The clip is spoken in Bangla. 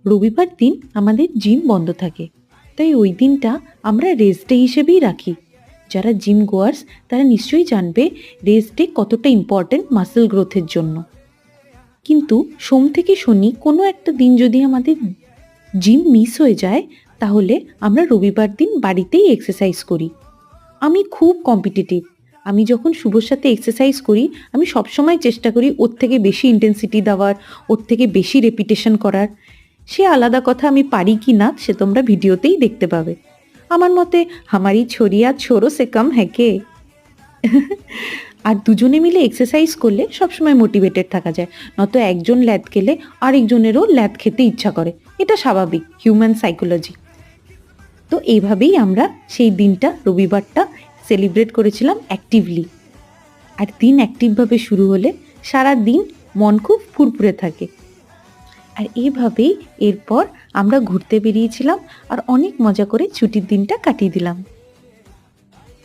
রবিবার দিন আমাদের জিম বন্ধ থাকে, তাই ওই দিনটা আমরা রেস্ট ডে হিসেবেই রাখি। যারা জিম গোয়ার্স তারা নিশ্চয়ই জানবে রেস্ট ডে কতটা ইম্পর্ট্যান্ট মাসেল গ্রোথের জন্য। কিন্তু সোম থেকে শনি কোনো একটা দিন যদি আমাদের জিম মিস হয়ে যায়, তাহলে আমরা রবিবার দিন বাড়িতেই এক্সারসাইজ করি। আমি খুব কম্পিটিটিভ। আমি যখন শুভর সাথে এক্সারসাইজ করি, আমি সবসময় চেষ্টা করি ওর থেকে বেশি ইন্টেন্সিটি দেওয়ার, ওর থেকে বেশি রেপিটেশন করার। সে আলাদা কথা, আমি পারি কি না সে তোমরা ভিডিওতেই দেখতে পাবে। আমার মতে হামারি ছড়িয়া ছোড়ো সে কম হ্যাকে। আর দুজনে মিলে এক্সারসাইজ করলে সবসময় মোটিভেটেড থাকা যায়, নয়তো একজন ল্যাদ খেলে আরেকজনেরও ল্যাদ খেতে ইচ্ছা করে। এটা স্বাভাবিক হিউম্যান সাইকোলজি। তো এইভাবেই আমরা সেই দিনটা, রবিবারটা সেলিব্রেট করেছিলাম অ্যাক্টিভলি। আর দিন অ্যাক্টিভভাবে শুরু হলে সারা দিন মন খুব ফুরফুরে থাকে। আর এইভাবেই এরপর আমরা ঘুরতে বেরিয়েছিলাম আর অনেক মজা করে ছুটির দিনটা কাটিয়ে দিলাম।